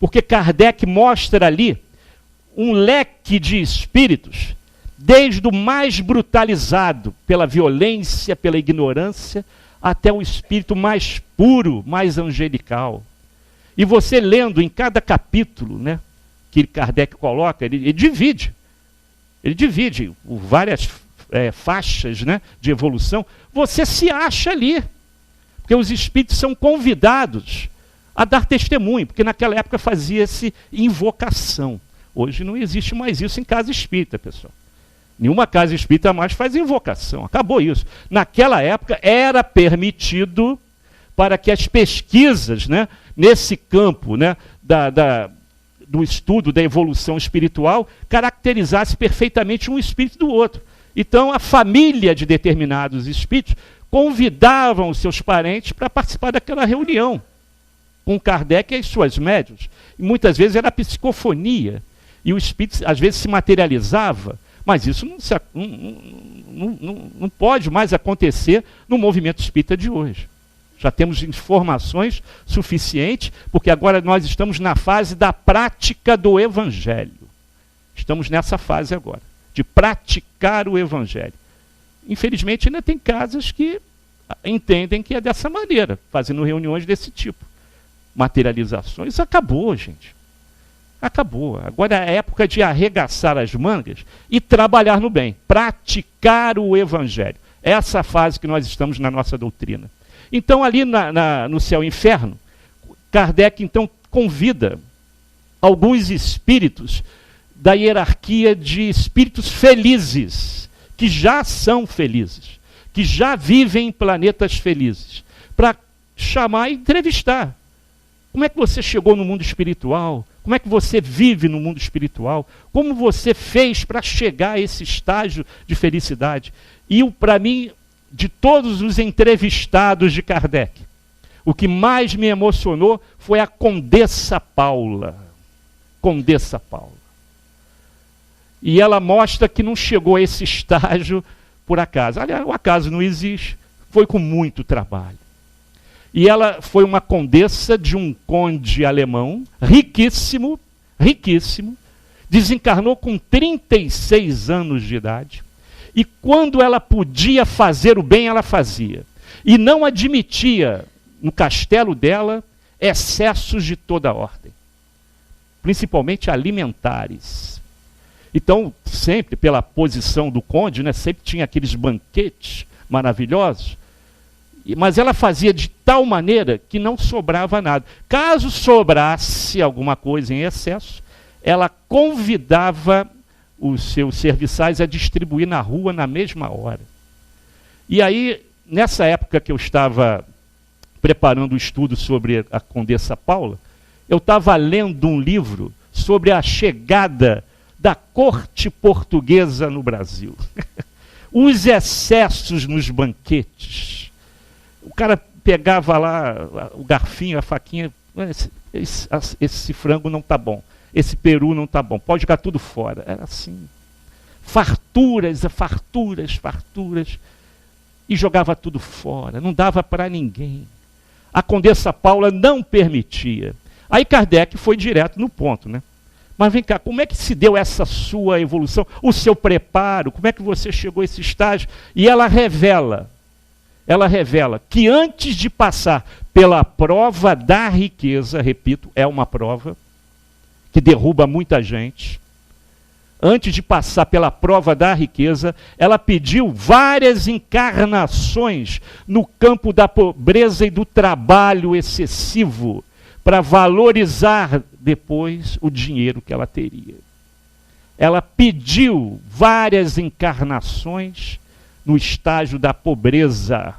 porque Kardec mostra ali um leque de espíritos, desde o mais brutalizado pela violência, pela ignorância, até o espírito mais puro, mais angelical. E você lendo em cada capítulo, né, que Kardec coloca, ele divide várias faixas, né, de evolução, você se acha ali. Porque os espíritos são convidados a dar testemunho, porque naquela época fazia-se invocação. Hoje não existe mais isso em casa espírita, pessoal. Nenhuma casa espírita mais faz invocação, acabou isso. Naquela época era permitido para que as pesquisas, né, nesse campo, né, do estudo da evolução espiritual caracterizasse perfeitamente um espírito do outro. Então a família de determinados espíritos convidavam os seus parentes para participar daquela reunião com Kardec e as suas médiuns. E muitas vezes era psicofonia, e o espírito às vezes se materializava, mas isso não pode mais acontecer no movimento espírita de hoje. Já temos informações suficientes, porque agora nós estamos na fase da prática do Evangelho. Estamos nessa fase agora, de praticar o Evangelho. Infelizmente, ainda tem casas que entendem que é dessa maneira, fazendo reuniões desse tipo. Materializações. Isso acabou, gente. Acabou. Agora é a época de arregaçar as mangas e trabalhar no bem. Praticar o Evangelho. Essa fase que nós estamos na nossa doutrina. Então, ali no céu e inferno, Kardec, então, convida alguns espíritos da hierarquia de espíritos felizes, que já são felizes, que já vivem em planetas felizes, para chamar e entrevistar. Como é que você chegou no mundo espiritual? Como é que você vive no mundo espiritual? Como você fez para chegar a esse estágio de felicidade? E para mim, de todos os entrevistados de Kardec, o que mais me emocionou foi a Condessa Paula. Condessa Paula. E ela mostra que não chegou a esse estágio por acaso. Aliás, o acaso não existe, foi com muito trabalho. E ela foi uma condessa de um conde alemão, riquíssimo, riquíssimo, desencarnou com 36 anos de idade, e quando ela podia fazer o bem, ela fazia. E não admitia, no castelo dela, excessos de toda ordem, principalmente alimentares. Então, sempre, pela posição do conde, né, sempre tinha aqueles banquetes maravilhosos, mas ela fazia de tal maneira que não sobrava nada. Caso sobrasse alguma coisa em excesso, ela convidava os seus serviçais a distribuir na rua na mesma hora. E aí, nessa época que eu estava preparando o estudo sobre a Condessa Paula, eu estava lendo um livro sobre a chegada da corte portuguesa no Brasil. Os excessos nos banquetes. O cara pegava lá o garfinho, a faquinha, esse frango não está bom, esse peru não está bom, pode jogar tudo fora. Era assim. Farturas, farturas, farturas. E jogava tudo fora, não dava para ninguém. A Condessa Paula não permitia. Aí Kardec foi direto no ponto, né? Mas vem cá, como é que se deu essa sua evolução, o seu preparo, como é que você chegou a esse estágio? E ela revela que antes de passar pela prova da riqueza, repito, é uma prova que derruba muita gente, antes de passar pela prova da riqueza, ela pediu várias encarnações no campo da pobreza e do trabalho excessivo, para valorizar depois o dinheiro que ela teria. Ela pediu várias encarnações no estágio da pobreza,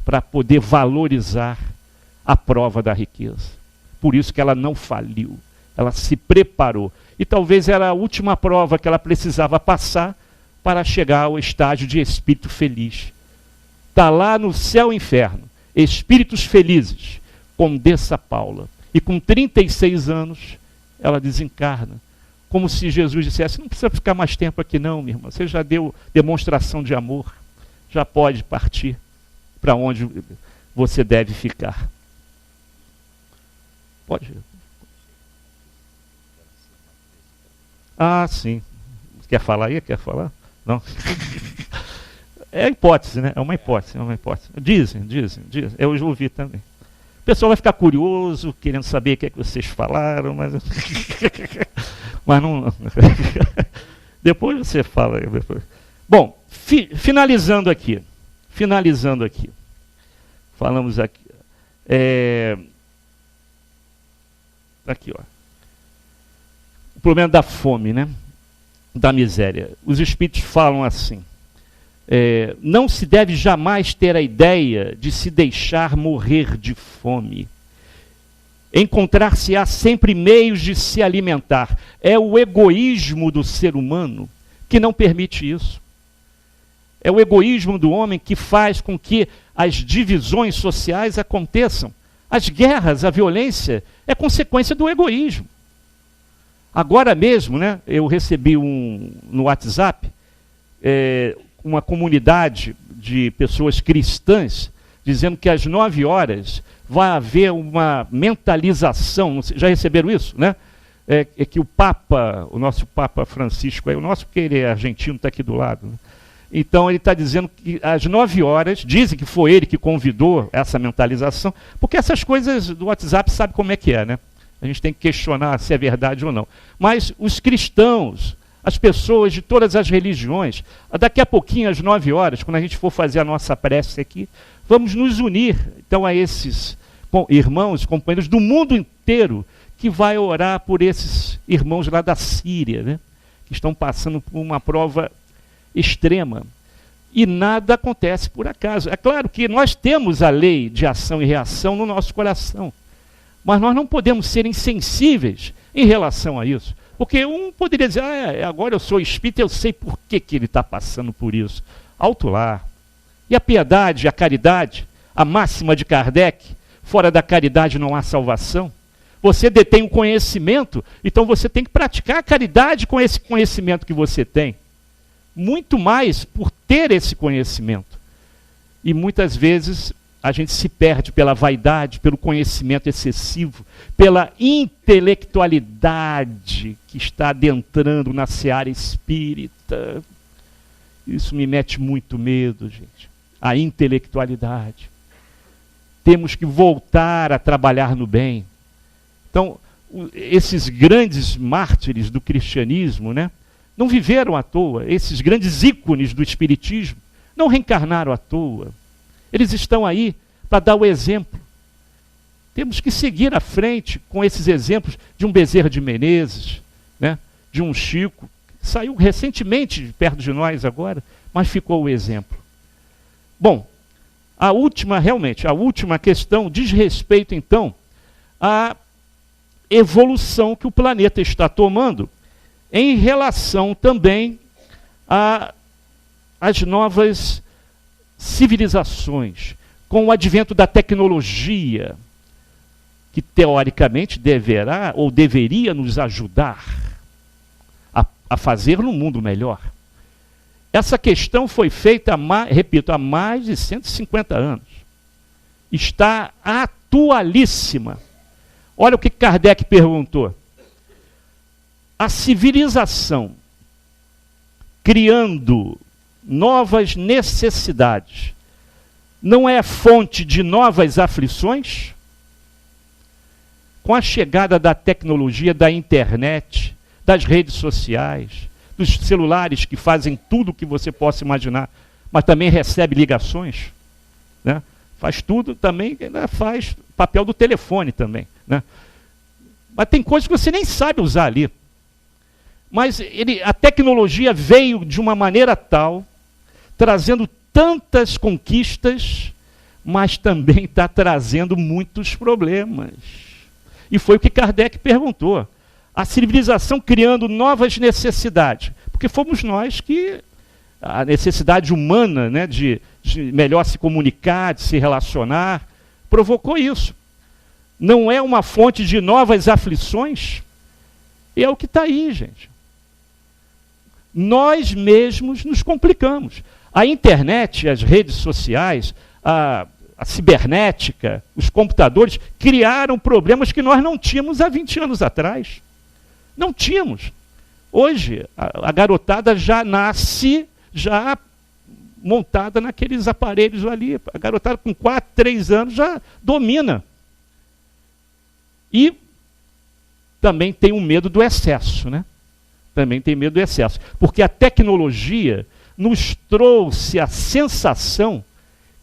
para poder valorizar a prova da riqueza. Por isso que ela não faliu, ela se preparou. E talvez era a última prova que ela precisava passar para chegar ao estágio de espírito feliz. Está lá no céu e inferno, espíritos felizes, Condessa Paula. E com 36 anos, ela desencarna. Como se Jesus dissesse, não precisa ficar mais tempo aqui não, minha irmã. Você já deu demonstração de amor. Já pode partir para onde você deve ficar. Pode ir. Ah, sim. Quer falar aí? Quer falar? Não. É hipótese, né? É uma hipótese. Dizem. Eu já ouvi também. O pessoal vai ficar curioso, querendo saber o que é que vocês falaram, mas não. Depois você fala. Depois. Bom, finalizando aqui. Falamos aqui. Aqui, ó. O problema da fome, né? Da miséria. Os espíritos falam assim. Não se deve jamais ter a ideia de se deixar morrer de fome. Encontrar-se-á sempre meios de se alimentar. É o egoísmo do ser humano que não permite isso. É o egoísmo do homem que faz com que as divisões sociais aconteçam. As guerras, a violência, é consequência do egoísmo. Agora mesmo, né, eu recebi no WhatsApp, uma comunidade de pessoas cristãs, dizendo que às 9 horas vai haver uma mentalização. Já receberam isso, né? Que o Papa, o nosso Papa Francisco, o nosso, porque ele é argentino, está aqui do lado, né? Então ele está dizendo que às 9 horas, dizem que foi ele que convidou essa mentalização, porque essas coisas do WhatsApp sabe como é que é, né? A gente tem que questionar se é verdade ou não. Mas os cristãos, as pessoas de todas as religiões. Daqui a pouquinho, às 9 horas, quando a gente for fazer a nossa prece aqui, vamos nos unir, então, a esses irmãos, companheiros do mundo inteiro, que vai orar por esses irmãos lá da Síria, né? Que estão passando por uma prova extrema. E nada acontece por acaso. É claro que nós temos a lei de ação e reação no nosso coração, mas nós não podemos ser insensíveis em relação a isso. Porque um poderia dizer, agora eu sou espírita, eu sei por que ele está passando por isso. Alto lá. E a piedade, a caridade, a máxima de Kardec, fora da caridade não há salvação. Você detém o conhecimento, então você tem que praticar a caridade com esse conhecimento que você tem. Muito mais por ter esse conhecimento. E muitas vezes a gente se perde pela vaidade, pelo conhecimento excessivo, pela intelectualidade que está adentrando na seara espírita. Isso me mete muito medo, gente. A intelectualidade. Temos que voltar a trabalhar no bem. Então, esses grandes mártires do cristianismo, né, não viveram à toa. Esses grandes ícones do espiritismo não reencarnaram à toa. Eles estão aí para dar o exemplo. Temos que seguir à frente com esses exemplos de um Bezerra de Menezes, né, de um Chico, que saiu recentemente perto de nós agora, mas ficou o exemplo. Bom, a última questão diz respeito, então, à evolução que o planeta está tomando em relação também às novas civilizações, com o advento da tecnologia, que teoricamente deverá ou deveria nos ajudar a fazer um mundo melhor. Essa questão foi feita, repito, há mais de 150 anos. Está atualíssima. Olha o que Kardec perguntou. A civilização, criando novas necessidades, não é fonte de novas aflições? Com a chegada da tecnologia, da internet, das redes sociais, dos celulares que fazem tudo o que você possa imaginar, mas também recebe ligações, né? Faz tudo também, ainda faz papel do telefone também, né? Mas tem coisas que você nem sabe usar ali. Mas a tecnologia veio de uma maneira tal, trazendo tantas conquistas, mas também está trazendo muitos problemas. E foi o que Kardec perguntou. A civilização criando novas necessidades. Porque fomos nós que... A necessidade humana, né, de melhor se comunicar, de se relacionar, provocou isso. Não é uma fonte de novas aflições? É o que está aí, gente. Nós mesmos nos complicamos. A internet, as redes sociais, a cibernética, os computadores, criaram problemas que nós não tínhamos há 20 anos atrás. Não tínhamos. Hoje, a garotada já nasce, já montada naqueles aparelhos ali. A garotada com 4, 3 anos já domina. E também tem o medo do excesso, né? Também tem medo do excesso. Porque a tecnologia nos trouxe a sensação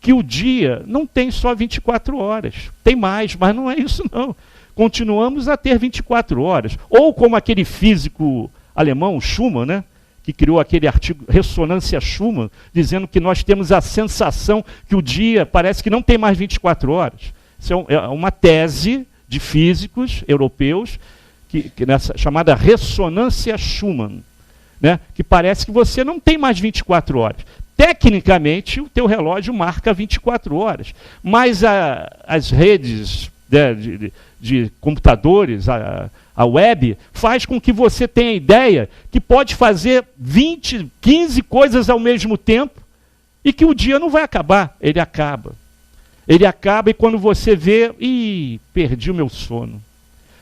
que o dia não tem só 24 horas. Tem mais, mas não é isso não. Continuamos a ter 24 horas. Ou como aquele físico alemão, Schumann, né, que criou aquele artigo Ressonância Schumann, dizendo que nós temos a sensação que o dia parece que não tem mais 24 horas. Isso é uma tese de físicos europeus, chamada Ressonância Schumann, né, que parece que você não tem mais 24 horas. Tecnicamente, o teu relógio marca 24 horas, mas as redes de computadores, a web, faz com que você tenha a ideia que pode fazer 20, 15 coisas ao mesmo tempo e que o dia não vai acabar. Ele acaba. Ele acaba e quando você vê, perdi o meu sono.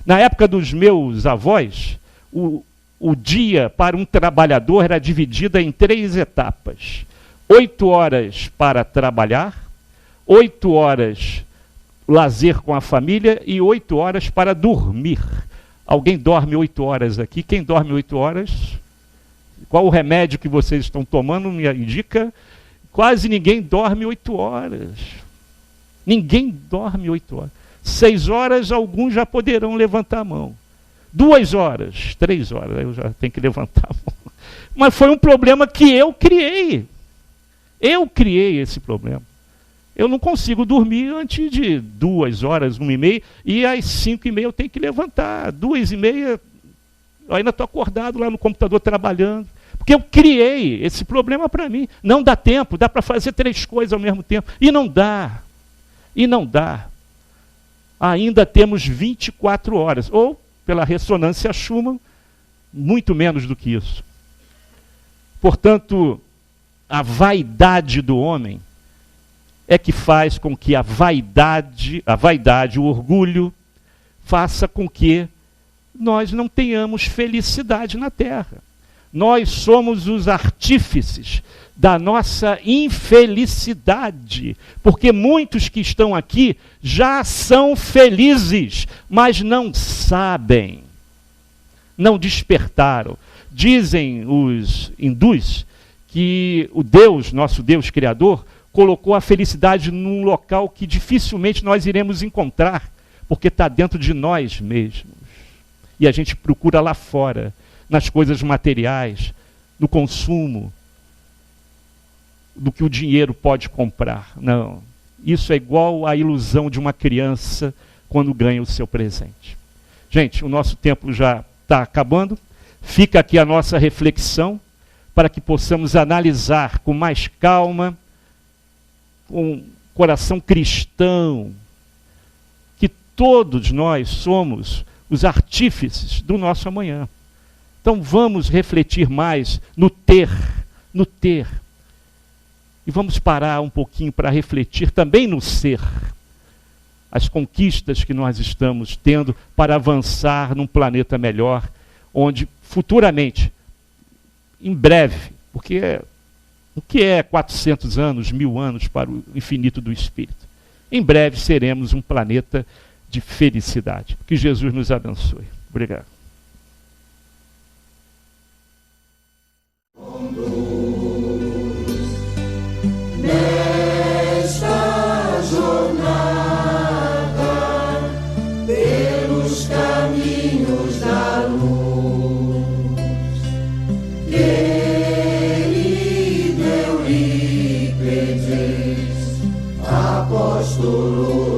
Na época dos meus avós, o dia para um trabalhador era dividido em 3 etapas. 8 horas para trabalhar, 8 horas lazer com a família e 8 horas para dormir. Alguém dorme 8 horas aqui? Quem dorme 8 horas? qual o remédio que vocês estão tomando, me indica. Quase ninguém dorme 8 horas. Ninguém dorme 8 horas. 6 horas, alguns já poderão levantar a mão. 2 horas, 3 horas, eu já tenho que levantar a mão. Mas foi um problema que eu criei. Eu criei esse problema. Eu não consigo dormir antes de 2 horas, 1h30, e às 5h30 eu tenho que levantar. 2h30, eu ainda estou acordado lá no computador trabalhando. Porque eu criei esse problema para mim. Não dá tempo, dá para fazer 3 coisas ao mesmo tempo. E não dá. E não dá. Ainda temos 24 horas. Ou, pela ressonância Schumann, muito menos do que isso. Portanto, a vaidade do homem é que faz com que a vaidade, o orgulho, faça com que nós não tenhamos felicidade na terra. Nós somos os artífices da nossa infelicidade, porque muitos que estão aqui já são felizes, mas não sabem, não despertaram. Dizem os hindus que o Deus, nosso Deus Criador, colocou a felicidade num local que dificilmente nós iremos encontrar, porque está dentro de nós mesmos. E a gente procura lá fora, nas coisas materiais, no consumo, do que o dinheiro pode comprar. Não. Isso é igual à ilusão de uma criança quando ganha o seu presente. Gente, o nosso tempo já está acabando. Fica aqui a nossa reflexão para que possamos analisar com mais calma, com coração cristão, que todos nós somos os artífices do nosso amanhã. Então vamos refletir mais no ter. E vamos parar um pouquinho para refletir também no ser. As conquistas que nós estamos tendo para avançar num planeta melhor, onde futuramente, em breve, porque o que é 400 anos, 1000 anos para o infinito do Espírito? Em breve seremos um planeta de felicidade. Que Jesus nos abençoe. Obrigado. Nesta jornada, pelos caminhos da luz, querido Eurípides, apóstolo